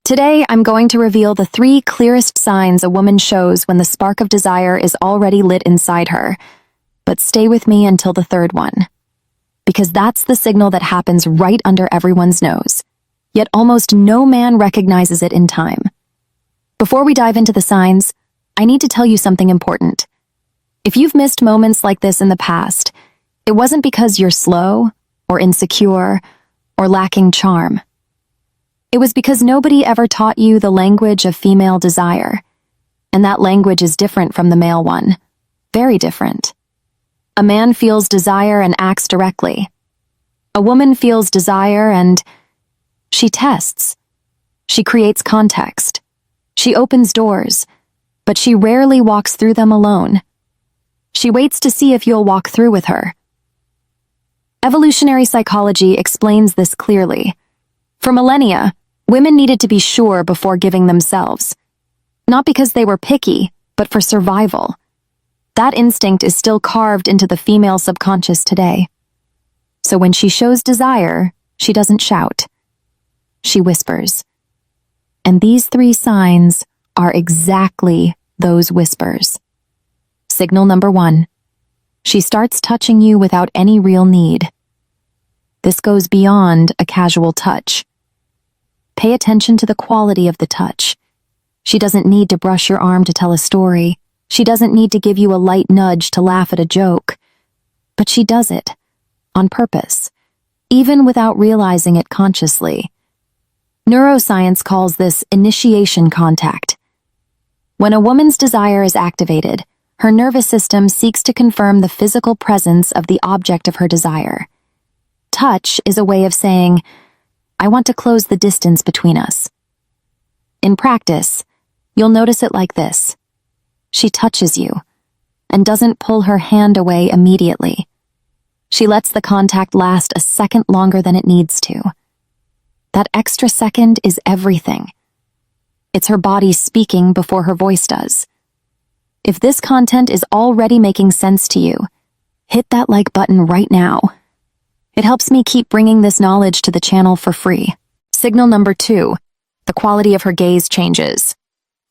Today, I'm going to reveal the 3 clearest signs a woman shows when the spark of desire is already lit inside her. But stay with me until the 3rd one. Because that's the signal that happens right under everyone's nose. Yet almost no man recognizes it in time. Before we dive into the signs, I need to tell you something important. If you've missed moments like this in the past, it wasn't because you're slow, or insecure, or lacking charm. It was because nobody ever taught you the language of female desire. And that language is different from the male one. Very different. A man feels desire and acts directly. A woman feels desire and she tests. She creates context. She opens doors, but she rarely walks through them alone. She waits to see if you'll walk through with her. Evolutionary psychology explains this clearly. For millennia, women needed to be sure before giving themselves. Not because they were picky, but for survival. That instinct is still carved into the female subconscious today. So when she shows desire, she doesn't shout. She whispers. And these 3 signs are exactly those whispers. Signal number 1. She starts touching you without any real need. This goes beyond a casual touch. Pay attention to the quality of the touch. She doesn't need to brush your arm to tell a story. She doesn't need to give you a light nudge to laugh at a joke. But she does it, on purpose, even without realizing it consciously. Neuroscience calls this initiation contact. When a woman's desire is activated, her nervous system seeks to confirm the physical presence of the object of her desire. Touch is a way of saying, I want to close the distance between us. In practice, you'll notice it like this. She touches you, and doesn't pull her hand away immediately. She lets the contact last a second longer than it needs to. That extra second is everything. It's her body speaking before her voice does. If this content is already making sense to you, hit that like button right now. It helps me keep bringing this knowledge to the channel for free. Signal number 2, the quality of her gaze changes.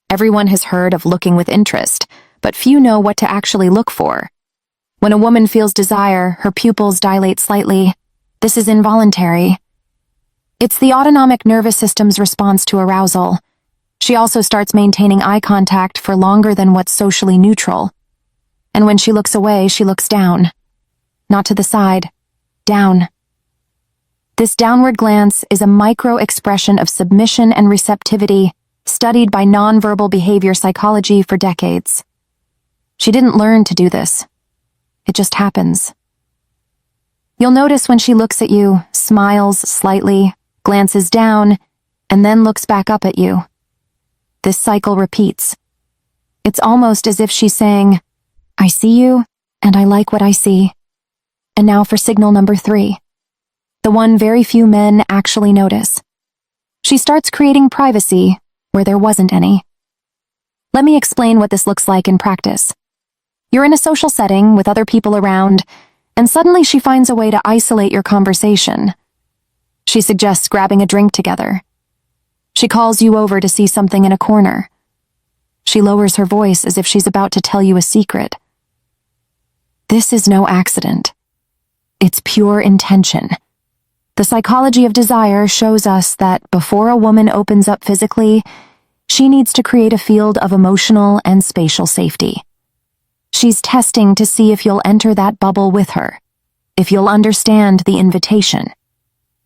Everyone has heard of looking with interest, but few know what to actually look for. When a woman feels desire, her pupils dilate slightly. This is involuntary. It's the autonomic nervous system's response to arousal. She also starts maintaining eye contact for longer than what's socially neutral. And when she looks away, she looks down. Not to the side. Down. This downward glance is a micro-expression of submission and receptivity, studied by nonverbal behavior psychology for decades. She didn't learn to do this. It just happens. You'll notice when she looks at you, smiles slightly, glances down, and then looks back up at you. This cycle repeats. It's almost as if she's saying, I see you, and I like what I see. And now for signal number 3. The one very few men actually notice. She starts creating privacy where there wasn't any. Let me explain what this looks like in practice. You're in a social setting with other people around, and suddenly she finds a way to isolate your conversation. She suggests grabbing a drink together. She calls you over to see something in a corner. She lowers her voice as if she's about to tell you a secret. This is no accident. It's pure intention. The psychology of desire shows us that before a woman opens up physically, she needs to create a field of emotional and spatial safety. She's testing to see if you'll enter that bubble with her, if you'll understand the invitation.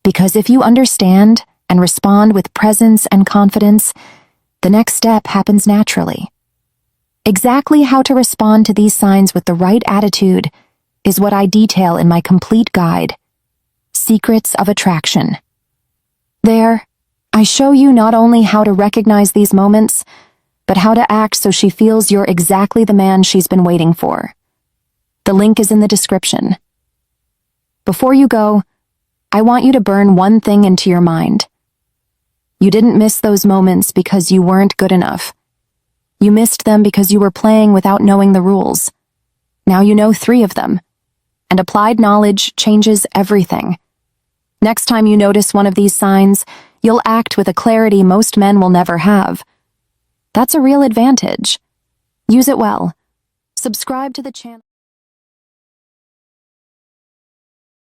Because if you understand and respond with presence and confidence, the next step happens naturally. Exactly how to respond to these signs with the right attitude is what I detail in my complete guide, Secrets of Attraction. There, I show you not only how to recognize these moments, but how to act so she feels you're exactly the man she's been waiting for. The link is in the description. Before you go, I want you to burn one thing into your mind. You didn't miss those moments because you weren't good enough. You missed them because you were playing without knowing the rules. Now you know 3 of them. And applied knowledge changes everything. Next time you notice one of these signs, you'll act with a clarity most men will never have. That's a real advantage. Use it well. Subscribe to the channel.